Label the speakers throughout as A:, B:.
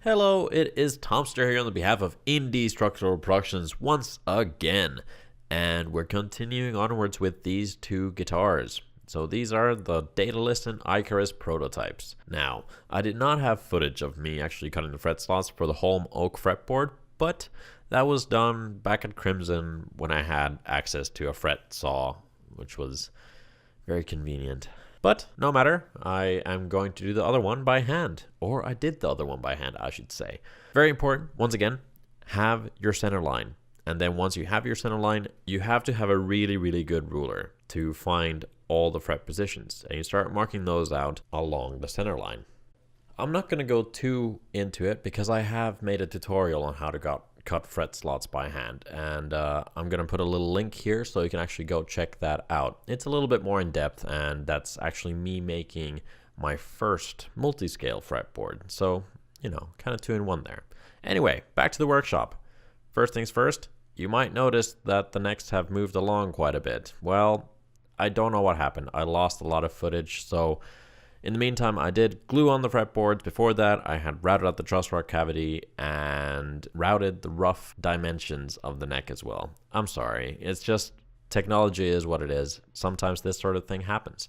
A: Hello, it is Tomster here on the behalf of Indie Structural Productions once again, and we're continuing onwards with these two guitars. So these are the Daedalus and Icarus prototypes. Now, I did not have footage of me actually cutting the fret slots for the Holm oak fretboard, but that was done back at Crimson when I had access to a fret saw, which was very convenient. But no matter, I am going to do the other one by hand. Or I did the other one by hand, I should say. Very important, once again, have your center line. And then once you have your center line, you have to have a really, really good ruler to find all the fret positions. And you start marking those out along the center line. I'm not going to go too into it because I have made a tutorial on how to cut fret slots by hand, and I'm gonna put a little link here so you can actually go check that out. It's a little bit more in depth, and that's actually me making my first multi-scale fretboard, so you know, kind of 2-in-1 there. Anyway, back to the workshop. First things first, you might notice that the necks have moved along quite a bit. Well, I don't know what happened. I lost a lot of footage, so in the meantime, I did glue on the fretboards. Before that, I had routed out the truss rod cavity and routed the rough dimensions of the neck as well. I'm sorry. It's just technology is what it is. Sometimes this sort of thing happens.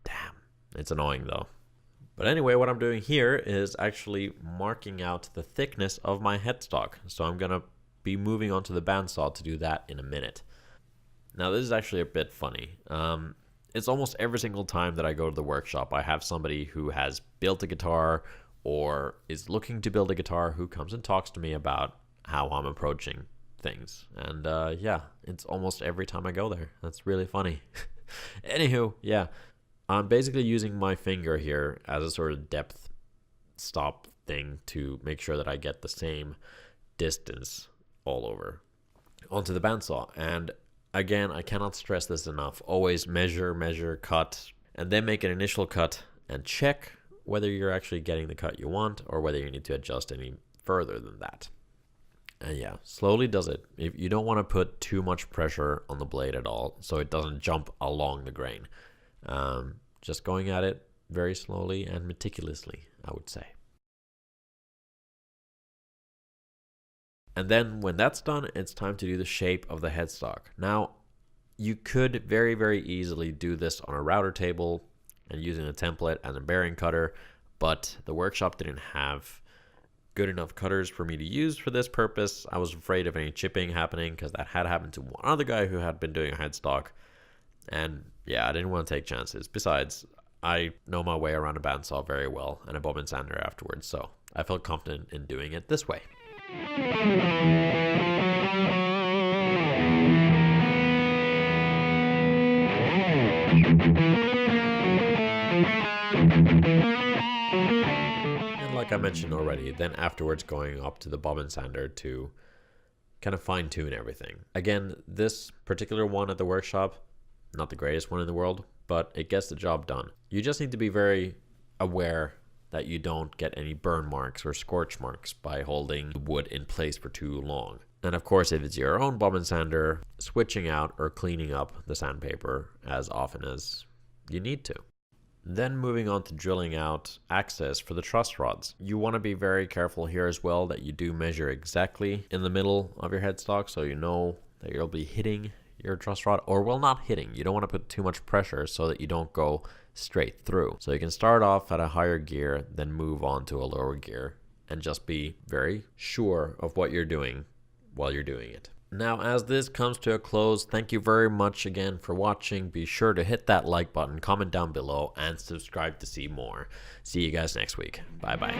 A: Damn. It's annoying though. But anyway, what I'm doing here is actually marking out the thickness of my headstock. So I'm going to be moving on to the bandsaw to do that in a minute. Now, this is actually a bit funny. It's almost every single time that I go to the workshop, I have somebody who has built a guitar or is looking to build a guitar who comes and talks to me about how I'm approaching things. And yeah, it's almost every time I go there. That's really funny. Anywho, yeah, I'm basically using my finger here as a sort of depth stop thing to make sure that I get the same distance all over onto the bandsaw. And again, I cannot stress this enough. Always measure, cut, and then make an initial cut and check whether you're actually getting the cut you want or whether you need to adjust any further than that. And yeah, slowly does it. If you don't want to put too much pressure on the blade at all so it doesn't jump along the grain. Just going at it very slowly and meticulously, I would say. And then when that's done, it's time to do the shape of the headstock. Now, you could very, very easily do this on a router table and using a template and a bearing cutter, but the workshop didn't have good enough cutters for me to use for this purpose. I was afraid of any chipping happening because that had happened to one other guy who had been doing a headstock. And yeah, I didn't want to take chances. Besides, I know my way around a bandsaw very well and a bobbin sander afterwards, so I felt confident in doing it this way. And like I mentioned already, then afterwards going up to the bobbin sander to kind of fine tune everything. Again, this particular one at the workshop, not the greatest one in the world, but it gets the job done. You just need to be very aware that you don't get any burn marks or scorch marks by holding the wood in place for too long. And of course, if it's your own bobbin sander, switching out or cleaning up the sandpaper as often as you need to. Then moving on to drilling out access for the truss rods. You want to be very careful here as well that you do measure exactly in the middle of your headstock so you know that you'll be hitting your truss rod, or well, not hitting. You don't want to put too much pressure so that you don't go straight through. So you can start off at a higher gear, then move on to a lower gear, and just be very sure of what you're doing while you're doing it. Now, as this comes to a close, thank you very much again for watching. Be sure to hit that like button, comment down below, and subscribe to see more. See you guys next week. Bye-bye.